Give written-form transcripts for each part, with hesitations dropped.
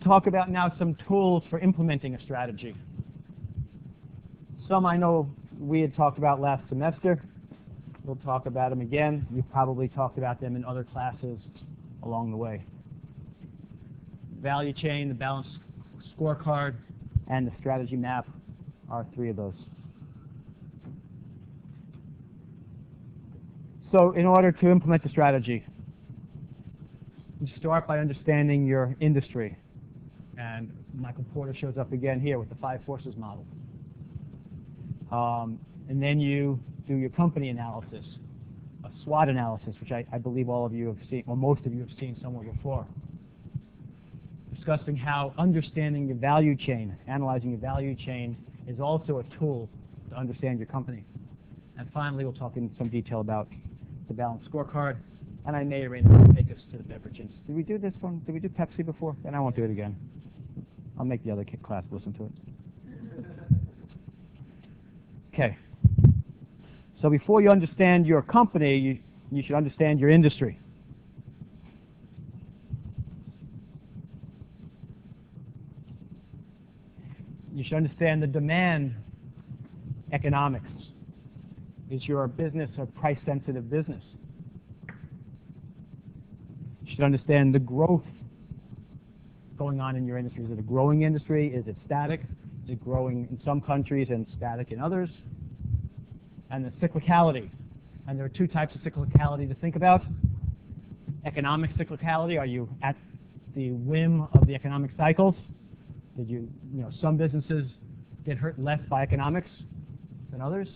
talk about now some tools for implementing a strategy. Some I know we had talked about last semester. We'll talk about them again. You've probably talked about them in other classes along the way. Value chain, the balanced scorecard, and the strategy map are three of those. So in order to implement the strategy, you start by understanding your industry. And Michael Porter shows up again here with the 5 forces model. And then you do your company analysis, a SWOT analysis, which I believe all of you have seen, or most of you have seen somewhere before. Discussing how understanding your value chain, analyzing your value chain, is also a tool to understand your company. And finally, we'll talk in some detail about the balanced scorecard, and I may or may not take us to the beverages. Did we do this one? Did we do Pepsi before? Then I won't do it again. I'll make the other class listen to it. Okay. So before you understand your company, you should understand your industry. You should understand the demand economics. Is your business a price-sensitive business? You should understand the growth going on in your industry. Is it a growing industry? Is it static? Is it growing in some countries and static in others? And the cyclicality. And there are 2 types of cyclicality to think about. Economic cyclicality. Are you at the whim of the economic cycles? Did some businesses get hurt less by economics than others?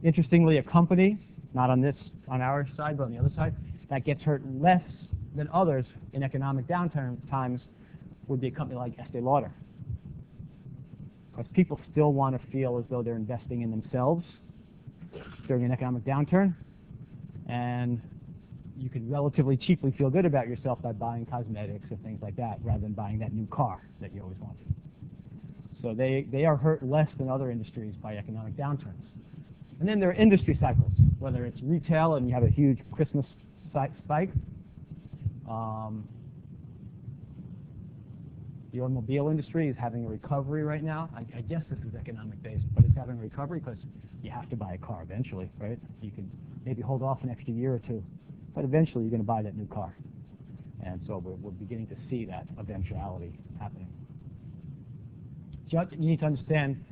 Interestingly, a company, not on our side, but on the other side, that gets hurt less than others in economic downturn times would be a company like Estee Lauder. Because people still want to feel as though they're investing in themselves during an economic downturn, and you can relatively cheaply feel good about yourself by buying cosmetics and things like that, rather than buying that new car that you always wanted. So they are hurt less than other industries by economic downturns. And then there are industry cycles, whether it's retail and you have a huge Christmas spike. The automobile industry is having a recovery right now. I guess this is economic based, but it's having a recovery because you have to buy a car eventually, right? You can maybe hold off an extra year or 2, but eventually you're going to buy that new car. And so we're beginning to see that eventuality happening. You need to understand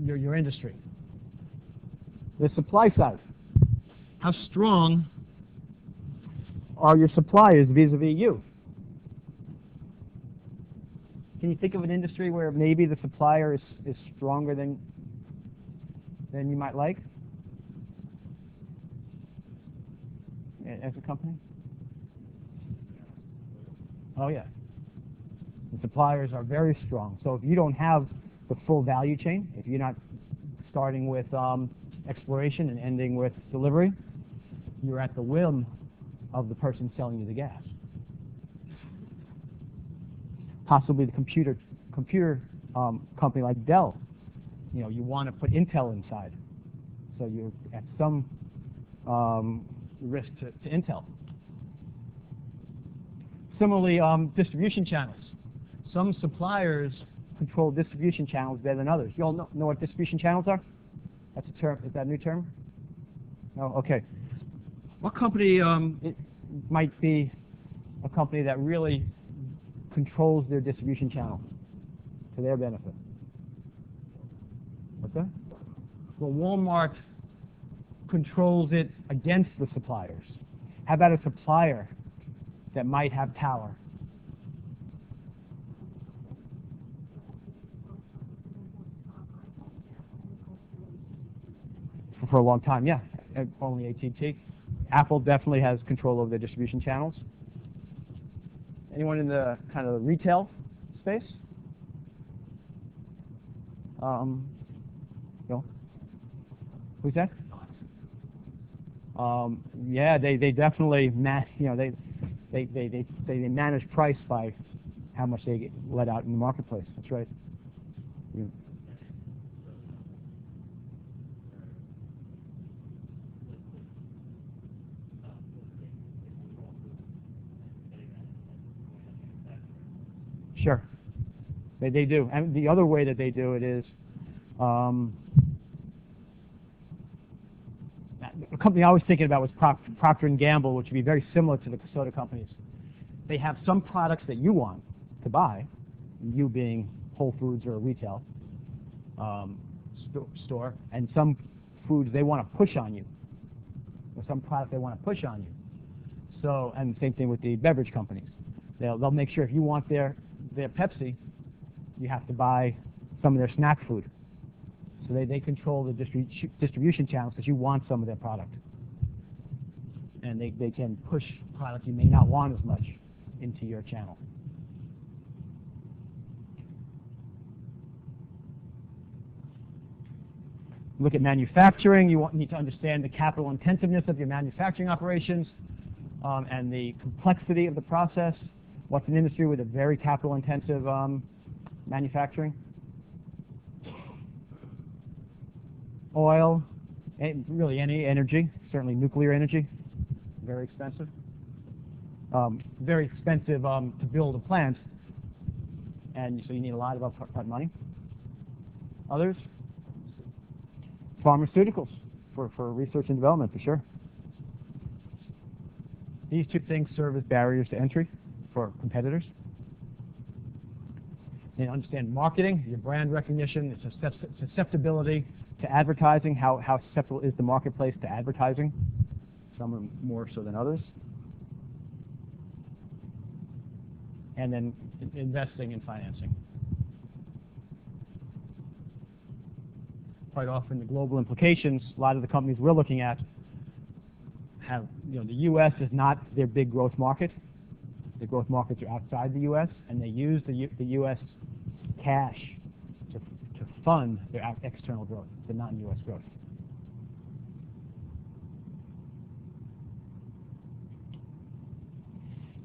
your industry. The supply side. How strong are your suppliers vis-a-vis you? Can you think of an industry where maybe the supplier is stronger than you might like as a company? Oh yeah. The suppliers are very strong. So if you don't have the full value chain, if you're not starting with exploration and ending with delivery, you're at the whim of the person selling you the gas. Possibly the computer company like Dell. You want to put Intel inside, so you're at some risk to Intel. Similarly, distribution channels. Some suppliers control distribution channels better than others. You all know what distribution channels are? That's a term. Is that a new term? No? Okay. What company it might be a company that really controls their distribution channel to their benefit? What's that? Well, Walmart controls it against the suppliers. How about a supplier that might have power? For a long time, yeah. Only AT&T. Apple definitely has control over their distribution channels. Anyone in the kind of retail space? No. Who's that? Yeah, they definitely they manage price by how much they get let out in the marketplace. That's right. Yeah. They do. And the other way that they do it is, a company I was thinking about was Procter & Gamble, which would be very similar to the soda companies. They have some products that you want to buy, you being Whole Foods or a retail store, and some foods they want to push on you, or some product they want to push on you. So, and same thing with the beverage companies. They'll make sure if you want their Pepsi, you have to buy some of their snack food. So they control the distribution channels because you want some of their product. And they can push product you may not want as much into your channel. Look at manufacturing. You need to understand the capital intensiveness of your manufacturing operations and the complexity of the process. What's an industry with a very capital intensive manufacturing? Oil, really any energy, certainly nuclear energy, very expensive. Very expensive to build a plant, and so you need a lot of upfront money. Others? Pharmaceuticals for research and development, for sure. These two things serve as barriers to entry for competitors. You understand marketing, your brand recognition, susceptibility to advertising, how susceptible is the marketplace to advertising, some are more so than others. And then investing and financing. Quite often the global implications, a lot of the companies we're looking at have, the U.S. is not their big growth market. The growth markets are outside the U.S., and they use the U.S. cash to fund their external growth, the non-U.S. growth.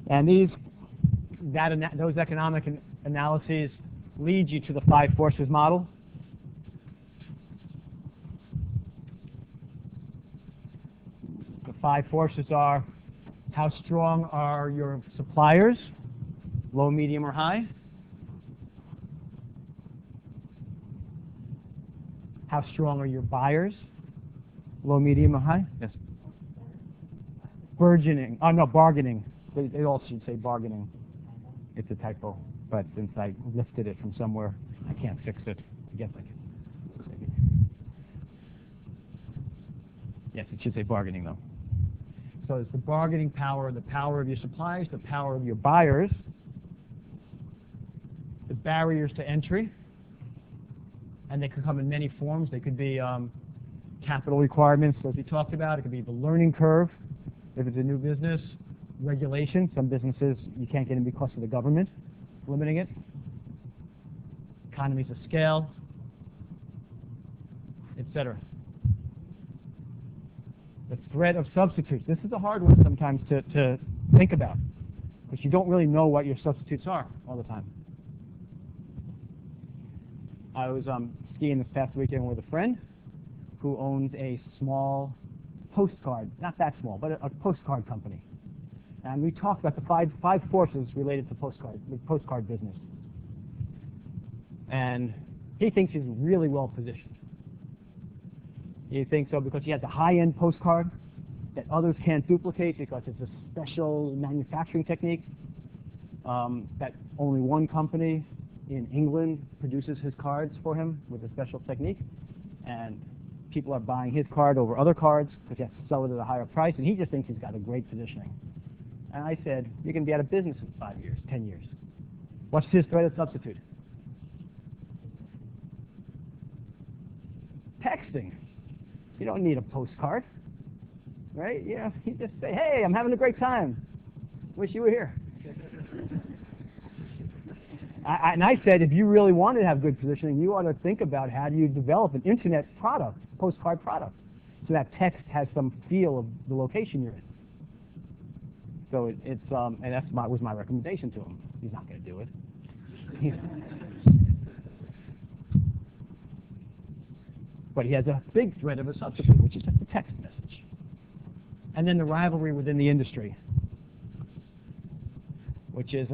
And those economic analyses lead you to the 5 forces model. The 5 forces are: how strong are your suppliers, low, medium, or high? How strong are your buyers, low, medium, or high? Yes. Burgeoning. Oh no, bargaining. They all should say bargaining. It's a typo, but since I lifted it from somewhere, I can't fix it. I guess I can. Yes, it should say bargaining though. So it's the bargaining power, the power of your suppliers, the power of your buyers, the barriers to entry, and they could come in many forms. They could be capital requirements, as we talked about. It could be the learning curve, if it's a new business. Regulation. Some businesses you can't get in because of the government limiting it. Economies of scale, etc. The threat of substitutes. This is a hard one sometimes to think about, because you don't really know what your substitutes are all the time. I was skiing this past weekend with a friend who owns a small postcard, not that small, but a postcard company. And we talked about the five forces related to the postcard business. And he thinks he's really well positioned. He thinks so because he has a high-end postcard that others can't duplicate because it's a special manufacturing technique that only one company in England produces his cards for him with a special technique. And people are buying his card over other cards because he has to sell it at a higher price. And he just thinks he's got a great positioning. And I said, you're going to be out of business in 5 years, 10 years. What's his threat of substitute? Texting. You don't need a postcard, right? You just say, hey, I'm having a great time. Wish you were here. And I said, if you really want to have good positioning, you ought to think about how do you develop an internet product, postcard product, so that text has some feel of the location you're in. So and that was my recommendation to him. He's not going to do it. But he has a big threat of a substitute, which is just a text message. And then the rivalry within the industry, which is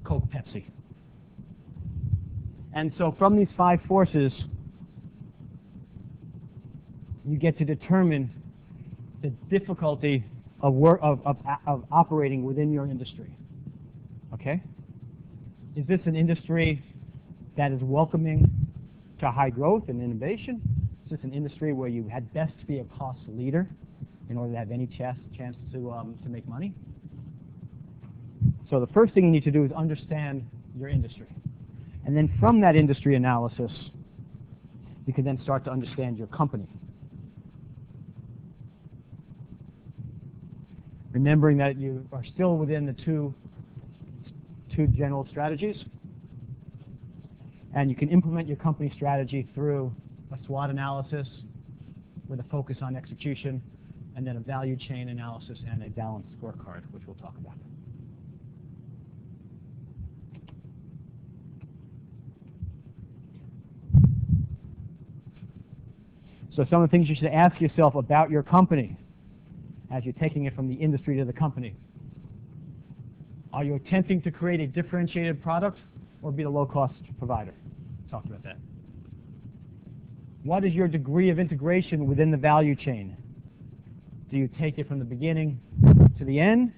Coke, Pepsi. And so from these 5 forces, you get to determine the difficulty of operating within your industry. Okay? Is this an industry that is welcoming to high growth and innovation? Is this an industry where you had best be a cost leader in order to have any chance to make money? So the first thing you need to do is understand your industry. And then from that industry analysis, you can then start to understand your company. Remembering that you are still within the two general strategies, and you can implement your company strategy through a SWOT analysis with a focus on execution, and then a value chain analysis and a balanced scorecard, which we'll talk about. So some of the things you should ask yourself about your company as you're taking it from the industry to the company. Are you attempting to create a differentiated product or be a low-cost provider? Talked about that. What is your degree of integration within the value chain? Do you take it from the beginning to the end,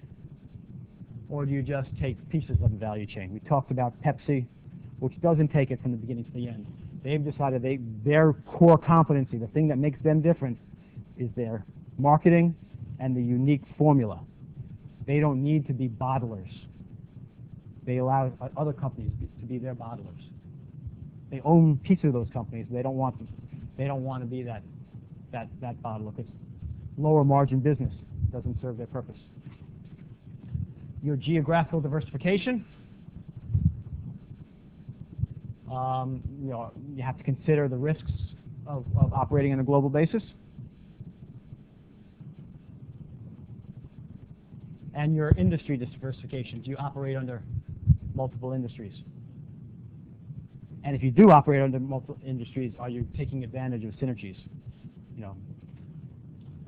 or do you just take pieces of the value chain? We talked about Pepsi, which doesn't take it from the beginning to the end. They've decided their core competency, the thing that makes them different, is their marketing and the unique formula. They don't need to be bottlers. They allow other companies to be their bottlers. They own pieces of those companies. They don't want to be that bottler. It's lower margin business. Doesn't serve their purpose. Your geographical diversification. You have to consider the risks of operating on a global basis. And your industry diversification. Do you operate under multiple industries? And if you do operate under multiple industries, are you taking advantage of synergies?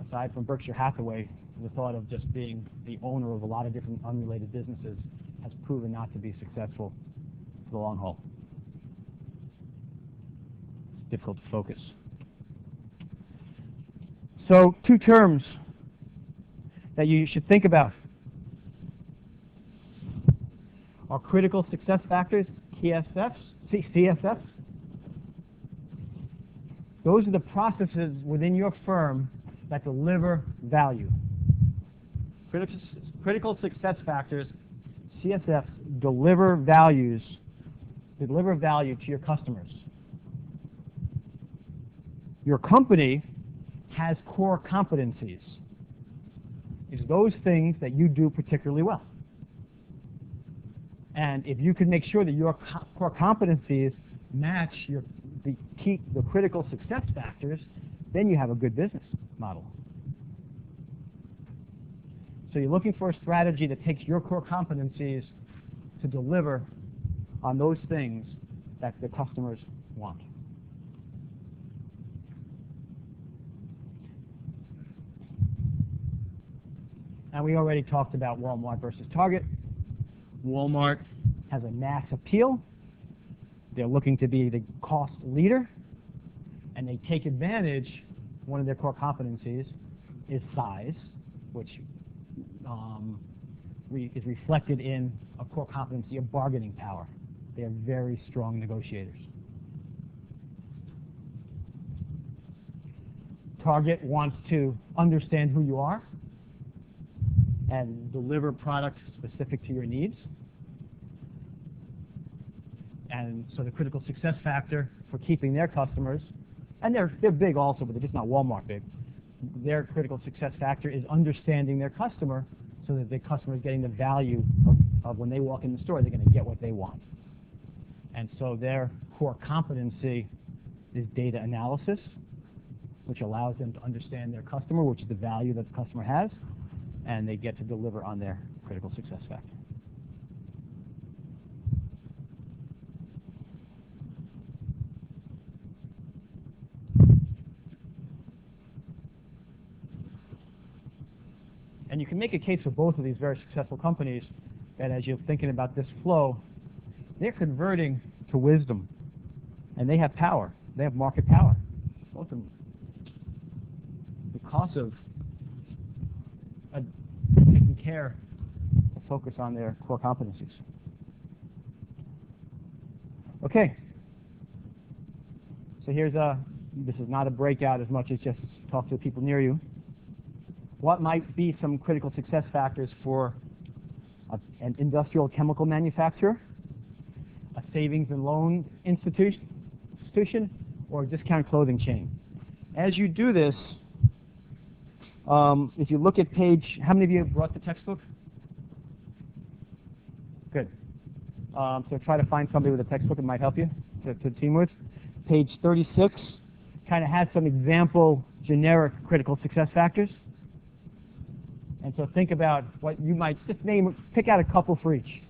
Aside from Berkshire Hathaway, the thought of just being the owner of a lot of different unrelated businesses has proven not to be successful for the long haul. It's difficult to focus. So 2 terms that you should think about are critical success factors, CSFs. Those are the processes within your firm that deliver value. Critical success factors, CSFs, deliver value to your customers. Your company has core competencies. It's those things that you do particularly well. And if you can make sure that your core competencies match the critical success factors, then you have a good business model. So you're looking for a strategy that takes your core competencies to deliver on those things that the customers want. And we already talked about Walmart versus Target. Walmart has a mass appeal. They're looking to be the cost leader, and they take advantage. One of their core competencies is size, which is reflected in a core competency of bargaining power. They are very strong negotiators. Target wants to understand who you are and deliver products specific to your needs. And so the critical success factor for keeping their customers, and they're big also, but they're just not Walmart big. Their critical success factor is understanding their customer so that the customer is getting the value of when they walk in the store, they're going to get what they want. And so their core competency is data analysis, which allows them to understand their customer, which is the value that the customer has, and they get to deliver on their critical success factor. And you can make a case for both of these very successful companies that as you're thinking about this flow, they're converting to wisdom. And they have power. They have market power, both of them, because of taking care to focus on their core competencies. Okay. So here's this is not a breakout as much as just talk to the people near you. What might be some critical success factors for an industrial chemical manufacturer, a savings and loan institution, or a discount clothing chain? As you do this, if you look at page, how many of you have brought the textbook? Good. So try to find somebody with a textbook that might help you to team with. Page 36 kind of has some example generic critical success factors. And so think about what you might just name, pick out a couple for each.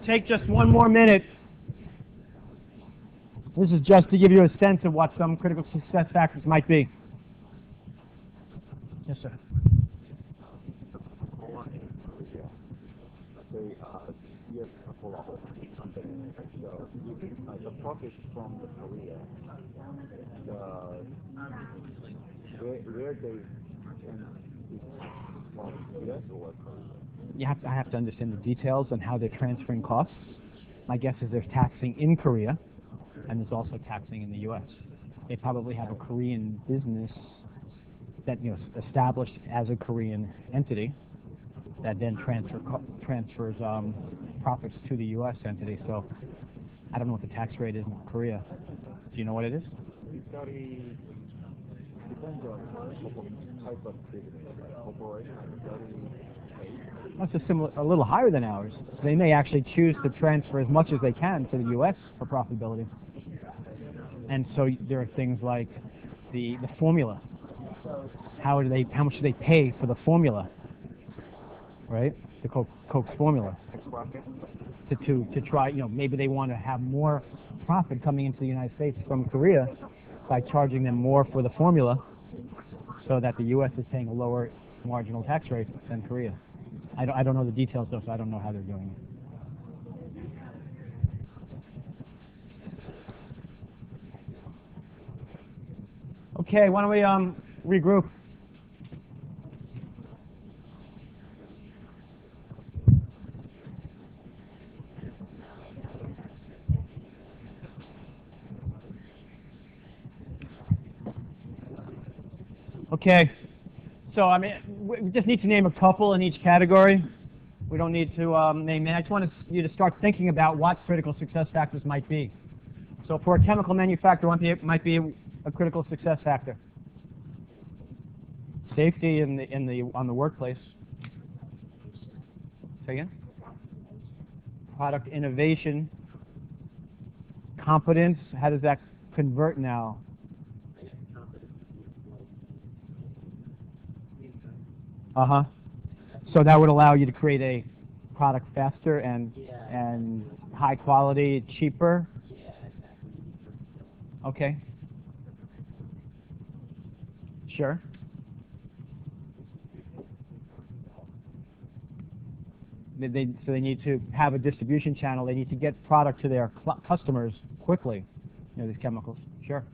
take just one more minute. This is just to give you a sense of what some critical success factors might be. Yes, sir. Yes, for our company. So the profits from the Korea, where they can from US or Korea? I have to understand the details on how they're transferring costs. My guess is there's taxing in Korea, and there's also taxing in the U.S. They probably have a Korean business that established as a Korean entity that then transfers profits to the U.S. entity. So I don't know what the tax rate is in Korea. Do you know what it is? Depends on type of business, like corporation, That's a little higher than ours. They may actually choose to transfer as much as they can to the U.S. for profitability. And so there are things like the formula. How much do they pay for the formula? Right? The Coke's formula. To try, maybe they want to have more profit coming into the United States from Korea by charging them more for the formula so that the U.S. is paying a lower marginal tax rate than Korea. I don't know the details though, so I don't know how they're doing it. Okay, why don't we regroup? Okay, so we just need to name a couple in each category. We don't need to name it. I just want you to start thinking about what critical success factors might be. So for a chemical manufacturer, it might be a critical success factor. Safety on the workplace. Say again? Product innovation. Competence. How does that convert now? So that would allow you to create a product faster and high quality, cheaper. Okay. Sure. So they need to have a distribution channel. They need to get product to their customers quickly. These chemicals. Sure.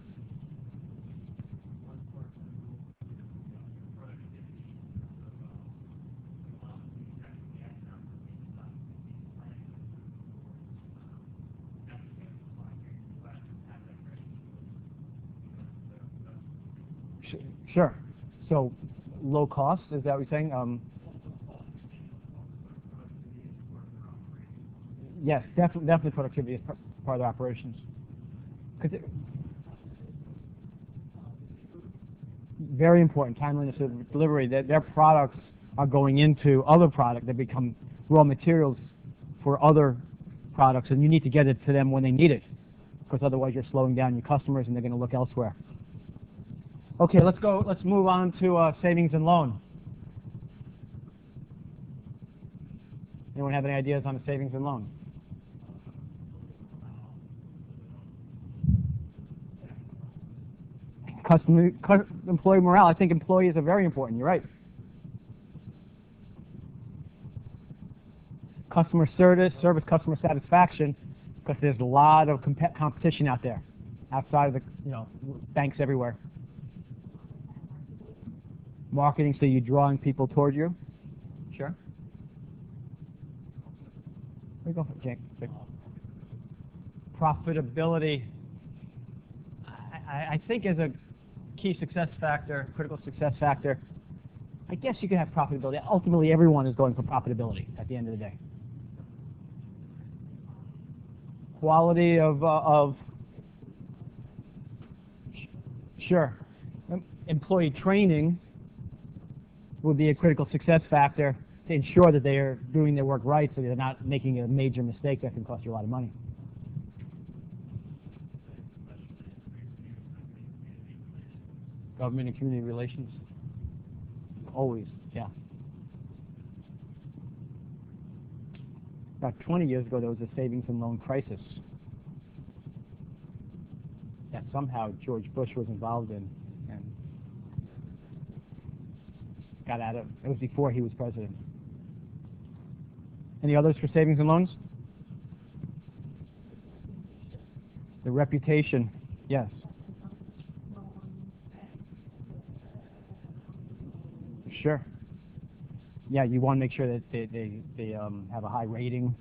Sure. So low cost, is that what you're saying? Yes, definitely productivity is part of the operations. Very important, timeliness of delivery. Their products are going into other products. They become raw materials for other products, and you need to get it to them when they need it, because otherwise you're slowing down your customers and they're going to look elsewhere. Okay, let's move on to savings and loan. Anyone have any ideas on the savings and loan? Employee morale. I think employees are very important. You're right. Customer service, customer satisfaction, because there's a lot of competition out there, outside of the banks everywhere. Marketing, so you're drawing people toward you. Sure. Where you go, Jake? Profitability. I think as a key success factor, critical success factor, I guess you could have profitability. Ultimately, everyone is going for profitability at the end of the day. Quality of sure. Employee training would be a critical success factor to ensure that they are doing their work right, so they're not making a major mistake that can cost you a lot of money. Government and community relations. Always, yeah. About 20 years ago, there was a savings and loan crisis that somehow George Bush was involved in and got out of. It was before he was president. Any others for savings and loans? The reputation, yes. Sure. Yeah, you want to make sure that they have a high rating,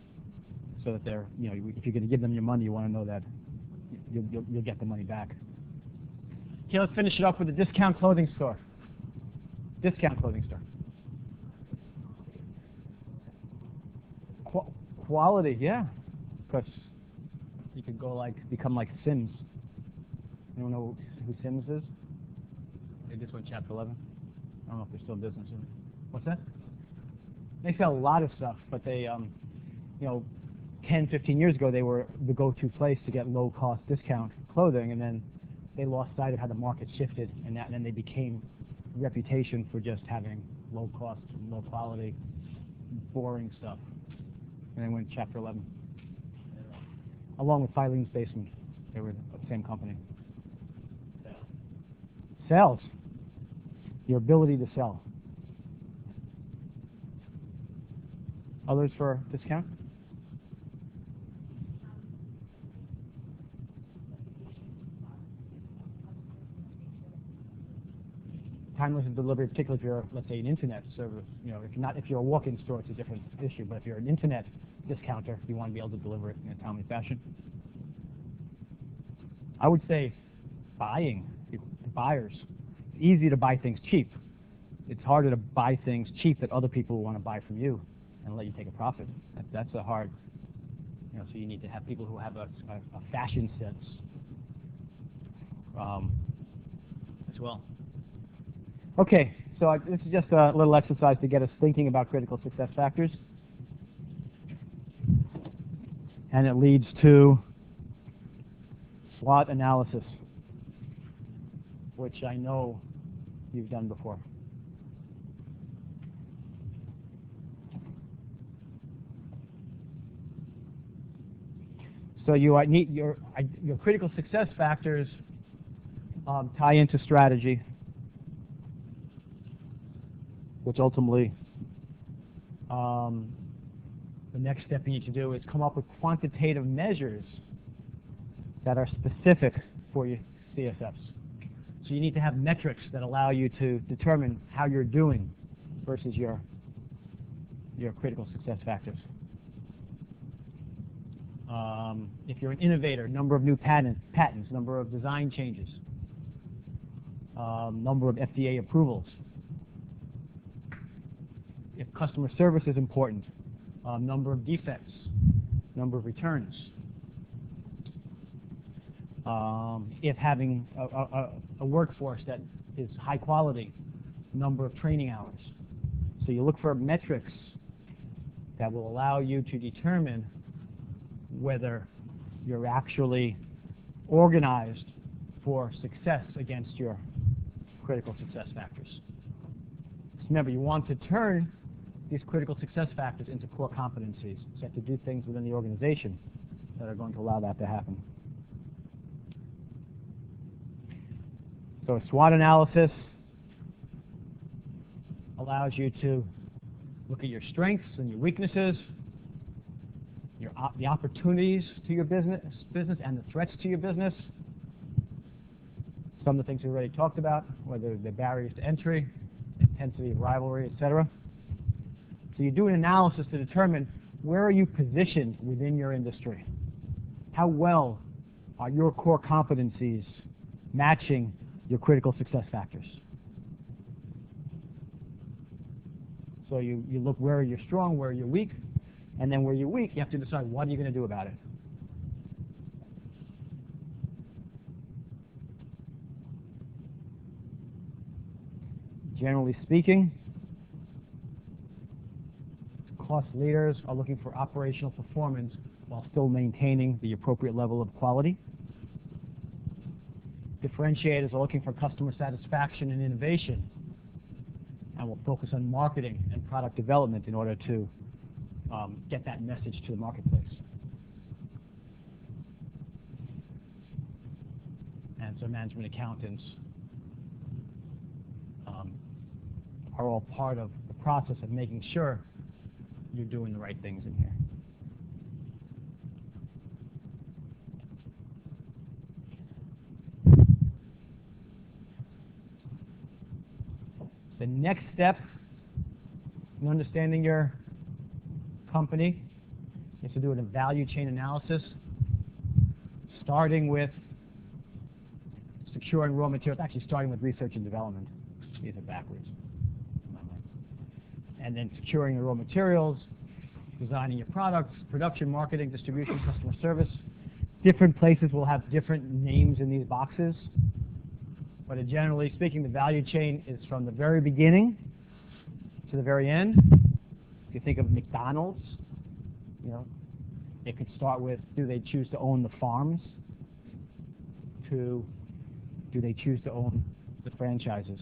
so that they're, you know, if you're going to give them your money, you want to know that you'll get the money back. Okay, let's finish it up with a discount clothing store. Discount clothing store. Quality, yeah, because you could go become like Sims. Anyone know who Sims is? They just went Chapter 11. I don't know if they're still in business. What's that? They sell a lot of stuff, but they, you know, 10, 15 years ago, they were the go-to place to get low-cost discount clothing, and then they lost sight of how the market shifted, and then they became a reputation for just having low-cost, low-quality, boring stuff. And they went Chapter 11. Along with Filene's Basement. They were the same company. Sales. Your ability to sell. Others for discount? Timeless delivery, particularly if you're, let's say, an internet service. You know, if you're a walk-in store, it's a different issue. But if you're an internet discounter, you want to be able to deliver it in a timely fashion. I would say buying, buyers. It's easy to buy things cheap. It's harder to buy things cheap that other people want to buy from you and let you take a profit. That's a hard, you know, so you need to have people who have a fashion sense as well. Okay, so this is just a little exercise to get us thinking about critical success factors. And it leads to SWOT analysis, which I know you've done before. So you need your critical success factors tie into strategy, which ultimately the next step you need to do is come up with quantitative measures that are specific for your CSFs. So you need to have metrics that allow you to determine how you're doing versus your critical success factors. If you're an innovator, number of new patents, number of design changes, number of FDA approvals. If customer service is important, number of defects, number of returns. If having a workforce that is high quality, number of training hours. So you look for metrics that will allow you to determine whether you're actually organized for success against your critical success factors. So remember, you want to turn these critical success factors into core competencies. So you have to do things within the organization that are going to allow that to happen. So a SWOT analysis allows you to look at your strengths and your weaknesses, the opportunities to your business and the threats to your business. Some of the things we already talked about, whether the barriers to entry, intensity of rivalry, etc. So you do an analysis to determine where are you positioned within your industry. How well are your core competencies matching your critical success factors? So you look where you're strong, where you're weak, and then where you're weak, you have to decide what are you going to do about it. Generally speaking, cost leaders are looking for operational performance while still maintaining the appropriate level of quality. Differentiators are looking for customer satisfaction and innovation, and will focus on marketing and product development in order to get that message to the marketplace. And so management accountants are all part of the process of making sure you're doing the right things in here. The next step in understanding your company is to do a value chain analysis, starting with securing raw materials, actually starting with research and development. These are backwards. And then securing the raw materials, designing your products, production, marketing, distribution, customer service. Different places will have different names in these boxes. But generally speaking, the value chain is from the very beginning to the very end. If you think of McDonald's, it could start with, do they choose to own the farms, to do they choose to own the franchises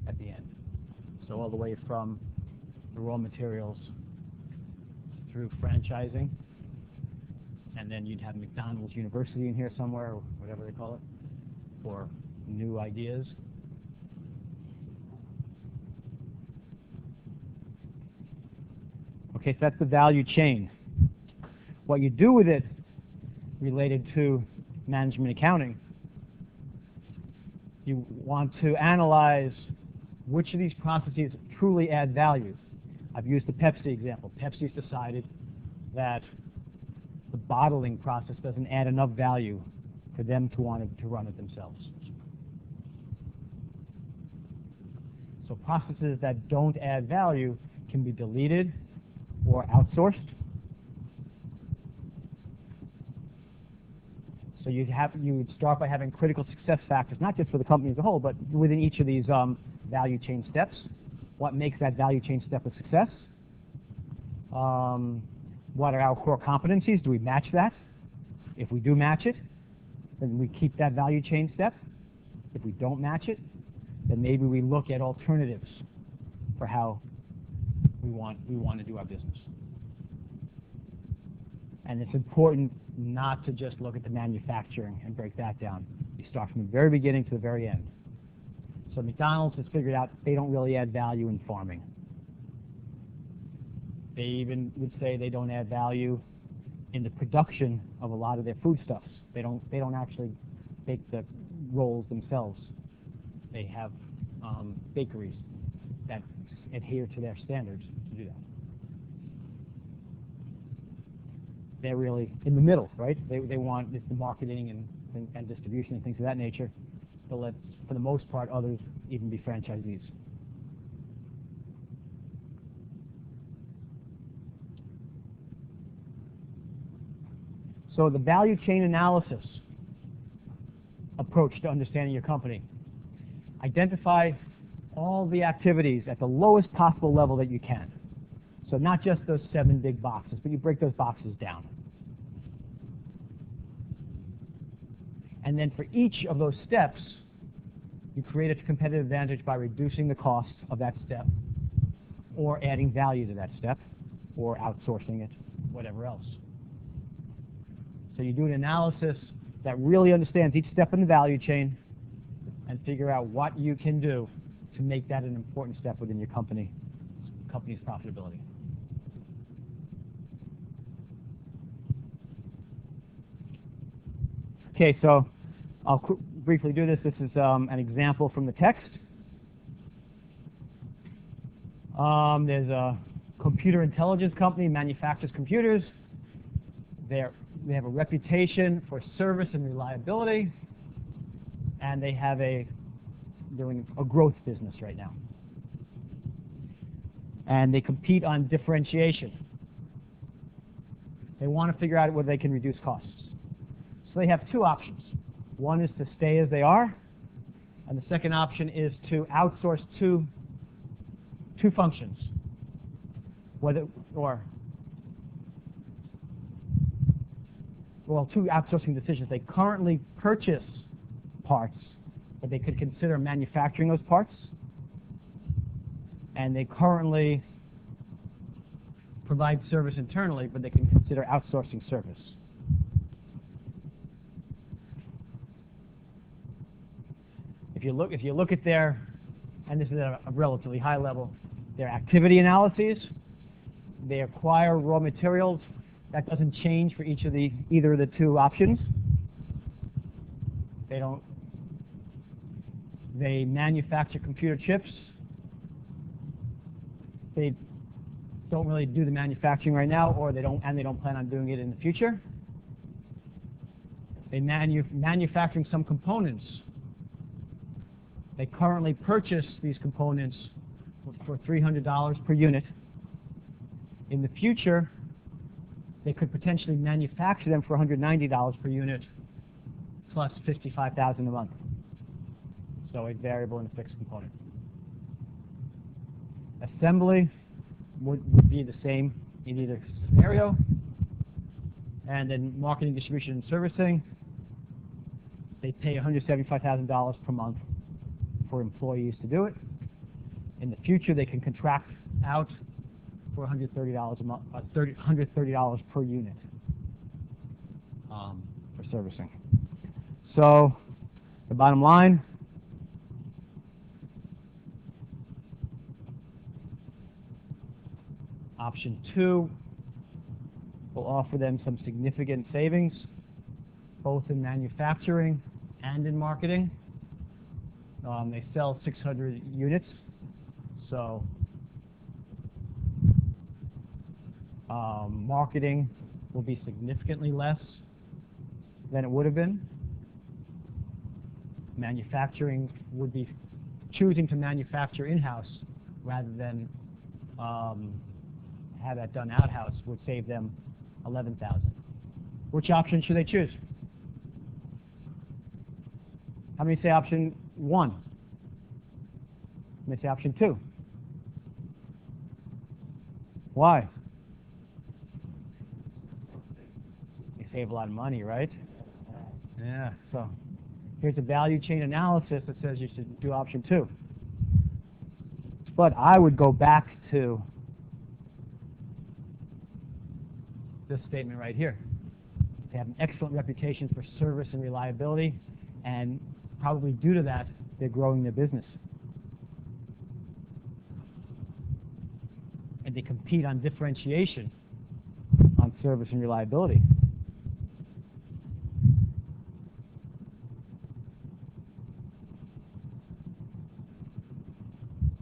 at the end. So all the way from the raw materials through franchising, and then you'd have McDonald's University in here somewhere, or whatever they call it, for new ideas. Okay, so that's the value chain. What you do with it related to management accounting, you want to analyze which of these processes truly add value. I've used the Pepsi example. Pepsi's decided that the bottling process doesn't add enough value for them to want to run it themselves. So processes that don't add value can be deleted or outsourced. So you would start by having critical success factors, not just for the company as a whole, but within each of these value chain steps. What makes that value chain step a success? What are our core competencies? Do we match that? If we do match it, then we keep that value chain step. If we don't match it, then maybe we look at alternatives for how we want to do our business. And it's important not to just look at the manufacturing and break that down. You start from the very beginning to the very end. So McDonald's has figured out they don't really add value in farming. They even would say they don't add value in the production of a lot of their foodstuffs. They don't actually bake the rolls themselves. They have bakeries that adhere to their standards to do that. They're really in the middle, right? They want the marketing and distribution and things of that nature. But let, for the most part, others even be franchisees. So the value chain analysis approach to understanding your company. Identify all the activities at the lowest possible level that you can. So not just those 7 big boxes, but you break those boxes down. And then for each of those steps, you create a competitive advantage by reducing the cost of that step, or adding value to that step, or outsourcing it, whatever else. So you do an analysis that really understands each step in the value chain and figure out what you can do to make that an important step within your company's profitability. Okay, so I'll briefly do this. This is an example from the text. There's a computer intelligence company, manufactures computers. They have a reputation for service and reliability, and they have they're in a growth business right now. And they compete on differentiation. They want to figure out whether they can reduce costs. So they have 2 options. One is to stay as they are, and the second option is to outsource two functions. Two outsourcing decisions. They currently purchase parts, but they could consider manufacturing those parts. And they currently provide service internally, but they can consider outsourcing service. If you look at their, and this is at a relatively high level, their activity analyses, they acquire raw materials. That doesn't change for either of the two options. They manufacture computer chips. They don't really do the manufacturing right now, or they don't plan on doing it in the future. They manufacturing some components. They currently purchase these components for $300 per unit. In the future, they could potentially manufacture them for $190 per unit, plus $55,000 a month. So a variable and a fixed component. Assembly would be the same in either scenario. And then marketing, distribution, and servicing, they pay $175,000 per month for employees to do it. In the future, they can contract out for $130 a month, $130 per unit for servicing. So the bottom line, option 2 will offer them some significant savings, both in manufacturing and in marketing. They sell 600 units, so marketing will be significantly less than it would have been. Manufacturing would be choosing to manufacture in-house rather than have that done out-house would save them $11,000. Which option should they choose? How many say option 1? How many say option 2? Why? You save a lot of money, right? Yeah, so here's a value chain analysis that says you should do option 2. But I would go back to this statement right here. They have an excellent reputation for service and reliability, and probably due to that, they're growing their business. And they compete on differentiation on service and reliability.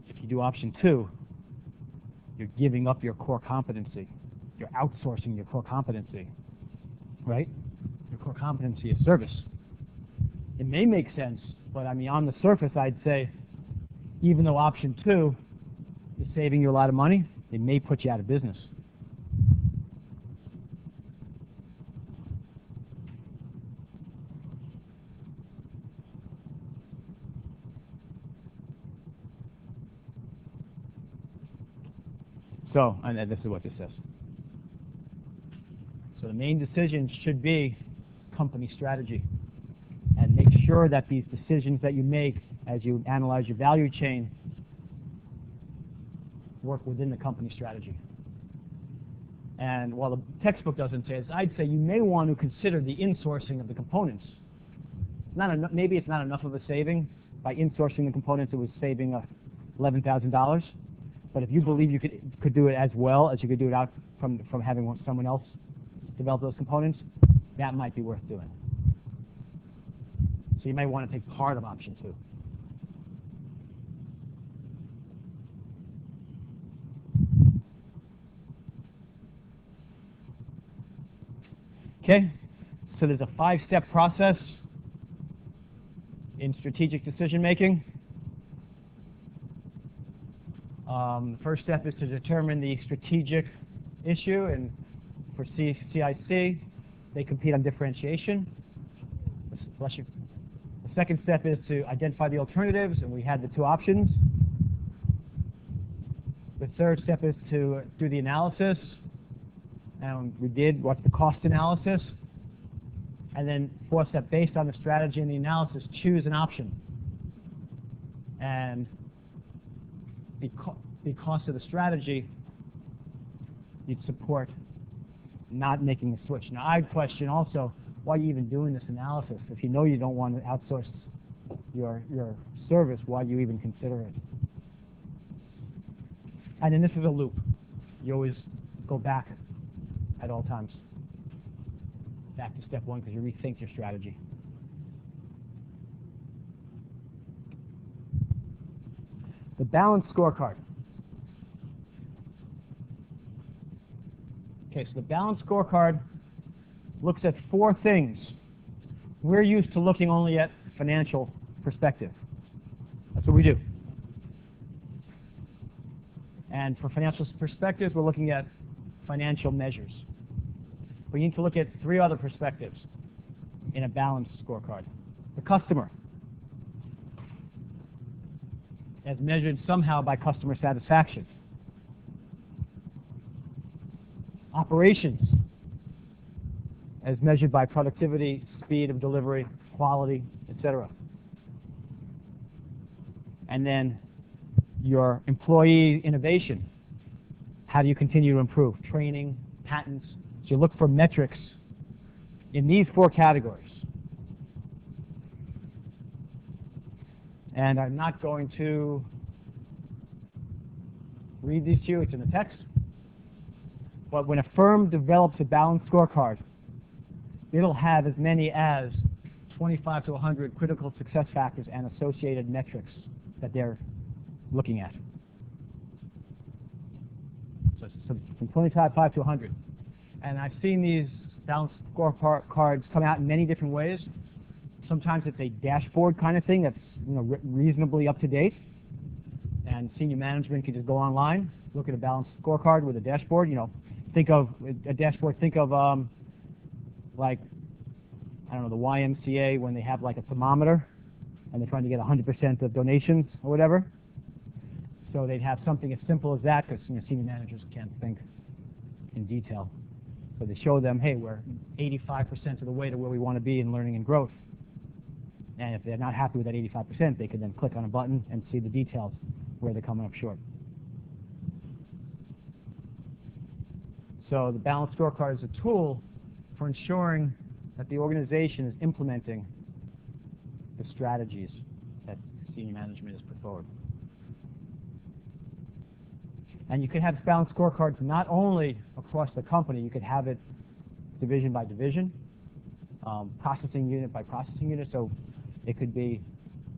If you do option 2, you're giving up your core competency. You're outsourcing your core competency, right? Your core competency is service. It may make sense, but I mean, on the surface, I'd say, even though option 2 is saving you a lot of money, it may put you out of business. So, and this is what this says. So the main decision should be company strategy. And make sure that these decisions that you make as you analyze your value chain work within the company strategy. And while the textbook doesn't say this, I'd say you may want to consider the insourcing of the components. Maybe it's not enough of a saving. By insourcing the components, it was saving $11,000. But if you believe you could do it as well as you could do it out from having someone else develop those components, that might be worth doing. So you may want to take part of option 2. Okay, so there's a 5-step process in strategic decision making. The first step is to determine the strategic issue, and for CIC, they compete on differentiation. The second step is to identify the alternatives, and we had the 2 options. The third step is to do the analysis, and we did what's the cost analysis. And then fourth step, based on the strategy and the analysis, choose an option. And because of the strategy, you'd support not making the switch. Now, I'd question also, why are you even doing this analysis? If you know you don't want to outsource your service, why do you even consider it? And then this is a loop. You always go back at all times. Back to step one, because you rethink your strategy. The balanced scorecard. Okay, so the balanced scorecard looks at 4 things. We're used to looking only at financial perspective. That's what we do. And for financial perspectives, we're looking at financial measures. We need to look at 3 other perspectives in a balanced scorecard. The customer, as measured somehow by customer satisfaction. Operations, as measured by productivity, speed of delivery, quality, etc. And then your employee innovation. How do you continue to improve? Training, patents. So you look for metrics in these 4 categories. And I'm not going to read these to you. It's in the text. But when a firm develops a balanced scorecard, it'll have as many as 25 to 100 critical success factors and associated metrics that they're looking at. So it's from 25 to 100. And I've seen these balanced scorecards come out in many different ways. Sometimes it's a dashboard kind of thing that's reasonably up to date. And senior management can just go online, look at a balanced scorecard with a dashboard. Think of a dashboard. Think of like, I don't know, the YMCA when they have like a thermometer and they're trying to get 100% of donations or whatever. So they'd have something as simple as that, because senior managers can't think in detail. So they show them, hey, we're 85% of the way to where we want to be in learning and growth. And if they're not happy with that 85%, they can then click on a button and see the details where they're coming up short. So the balanced scorecard is a tool for ensuring that the organization is implementing the strategies that senior management has put forward. And you could have balanced scorecards not only across the company, you could have it division by division, processing unit by processing unit. So it could be,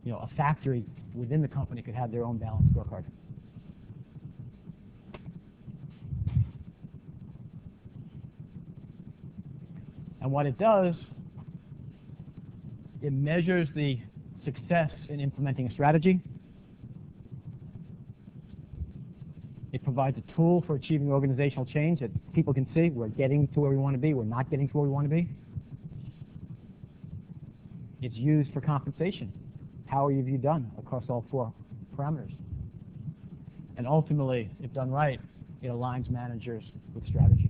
a factory within the company could have their own balanced scorecard. And what it does, it measures the success in implementing a strategy. It provides a tool for achieving organizational change that people can see. We're getting to where we want to be. We're not getting to where we want to be. It's used for compensation. How have you done across all 4 parameters? And ultimately, if done right, it aligns managers with strategy.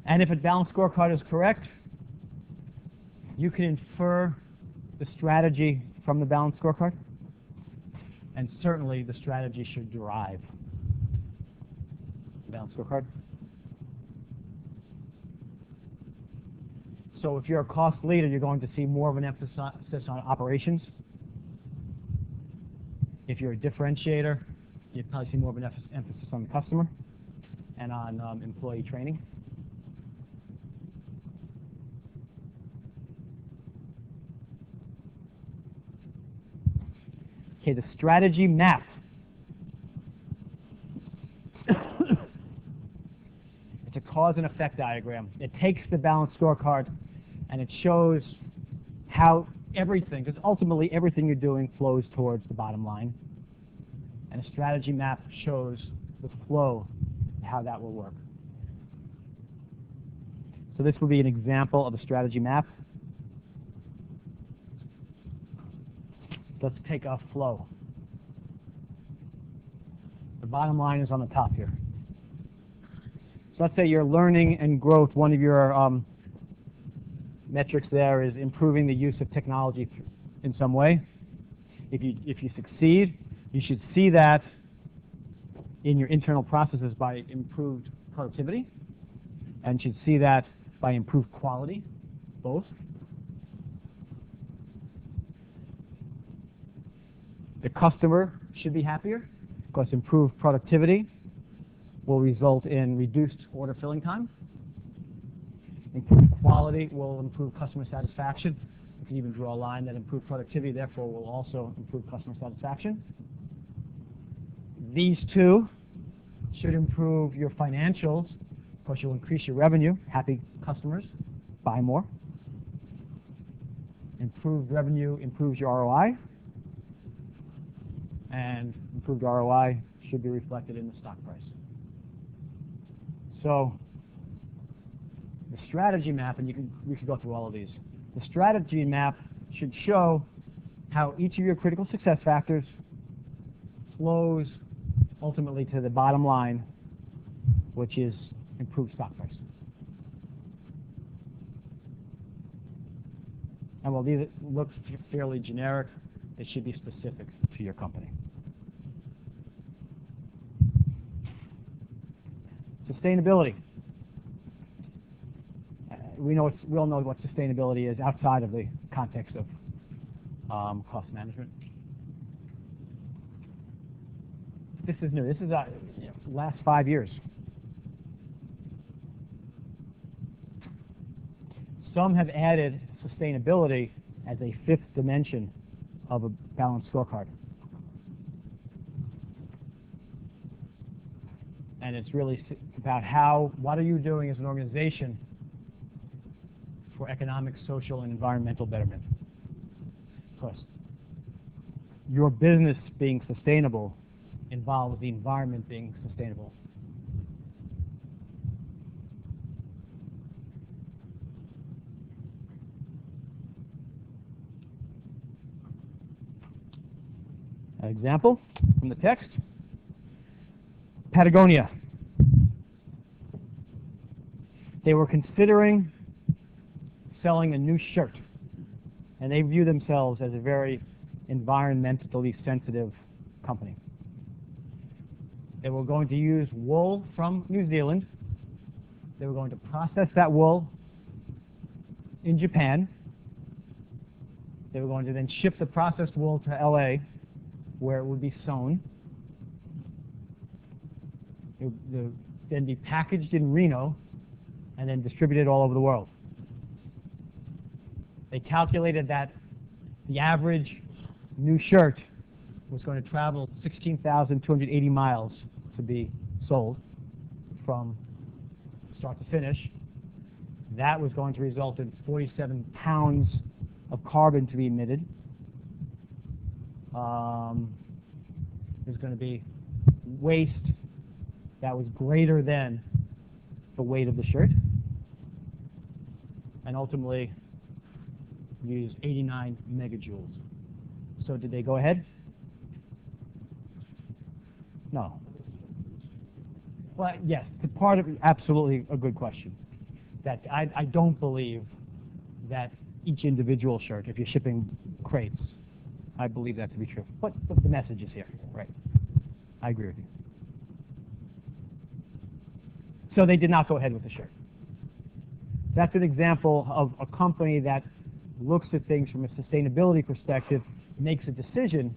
And if a balanced scorecard is correct, you can infer the strategy from the balanced scorecard. And certainly the strategy should derive the balanced scorecard. So if you're a cost leader, you're going to see more of an emphasis on operations. If you're a differentiator, you'd probably see more of an emphasis on the customer and on employee training. Okay, the strategy map. It's a cause and effect diagram. It takes the balanced scorecard and it shows how everything, because ultimately everything you're doing flows towards the bottom line. And a strategy map shows the flow, how that will work. So this will be an example of a strategy map. Let's take a flow. The bottom line is on the top here. So let's say your learning and growth, one of your metrics there is improving the use of technology in some way. If you succeed, you should see that in your internal processes by improved productivity, and should see that by improved quality, both. The customer should be happier, because improved productivity will result in reduced order filling time. Improved quality will improve customer satisfaction. You can even draw a line that improved productivity, therefore, will also improve customer satisfaction. These two should improve your financials, because you'll increase your revenue. Happy customers buy more. Improved revenue improves your ROI, and improved ROI should be reflected in the stock price. So the strategy map, and we could go through all of these. The strategy map should show how each of your critical success factors flows ultimately to the bottom line, which is improved stock price. And while these look fairly generic, they should be specific to your company. Sustainability. We all know what sustainability is outside of the context of cost management. This is new. This is last 5 years. Some have added sustainability as a fifth dimension of a balanced scorecard. And it's really about what are you doing as an organization for economic, social, and environmental betterment. Because your business being sustainable involves the environment being sustainable. An example from the text. Patagonia. They were considering selling a new shirt, and they view themselves as a very environmentally sensitive company. They were going to use wool from New Zealand. They were going to process that wool in Japan. They were going to then ship the processed wool to LA, where it would be sewn. It would then be packaged in Reno and then distributed all over the world. They calculated that the average new shirt was going to travel 16,280 miles to be sold from start to finish. That was going to result in 47 pounds of carbon to be emitted. There's going to be waste that was greater than the weight of the shirt, and ultimately use 89 megajoules. So did they go ahead? No. Well, yes, part of it, absolutely a good question. That I don't believe that each individual shirt, if you're shipping crates, I believe that to be true. But the message is here, right? I agree with you. So they did not go ahead with the shirt. That's an example of a company that looks at things from a sustainability perspective, makes a decision.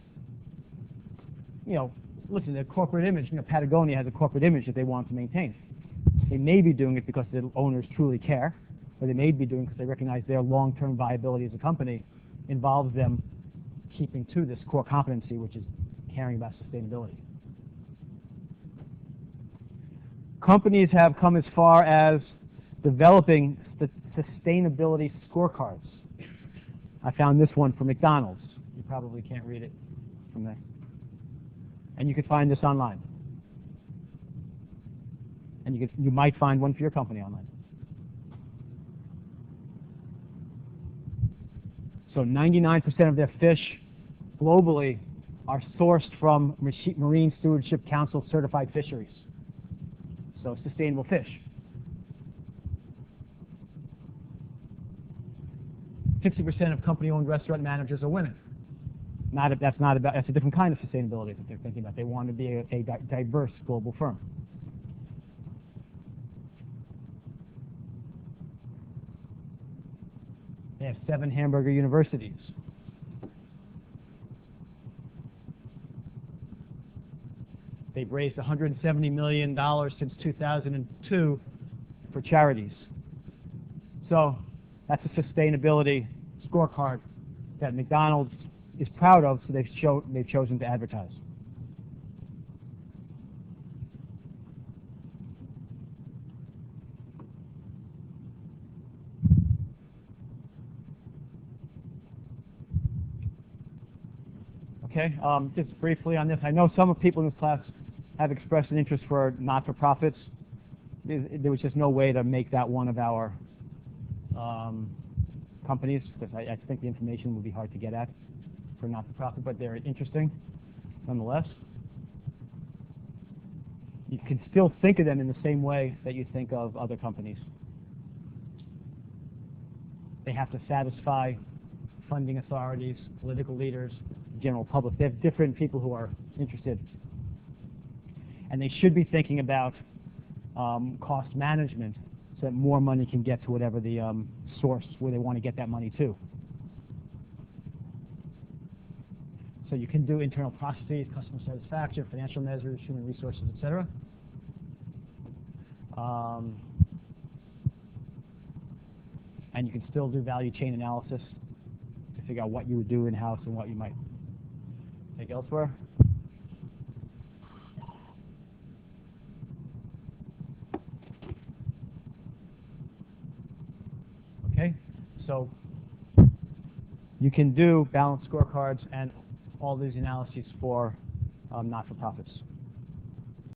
Listen, the corporate image, Patagonia has a corporate image that they want to maintain. They may be doing it because the owners truly care, or they may be doing it because they recognize their long-term viability as a company involves them keeping to this core competency, which is caring about sustainability. Companies have come as far as developing sustainability scorecards. I found this one for McDonald's. You probably can't read it from there. And you can find this online. And you might find one for your company online. So 99% of their fish globally are sourced from Marine Stewardship Council certified fisheries. So sustainable fish. 60% of company-owned restaurant managers are women. That's a different kind of sustainability that they're thinking about. They want to be a diverse global firm. They have 7 hamburger universities. They've raised $170 million since 2002 for charities. So that's a sustainability scorecard that McDonald's is proud of, so they've chosen to advertise. Okay, just briefly on this, I know some of people in this class have expressed an interest for not-for-profits. There was just no way to make that one of our companies, because I think the information would be hard to get at for not-for-profit, but they're interesting nonetheless. You can still think of them in the same way that you think of other companies. They have to satisfy funding authorities, political leaders, general public. They have different people who are interested. And they should be thinking about cost management so that more money can get to whatever the source where they want to get that money to. So you can do internal processes, customer satisfaction, financial measures, human resources, etc. And you can still do value chain analysis to figure out what you would do in-house and what you might take elsewhere. Okay, so you can do balanced scorecards and all these analyses for not-for-profits.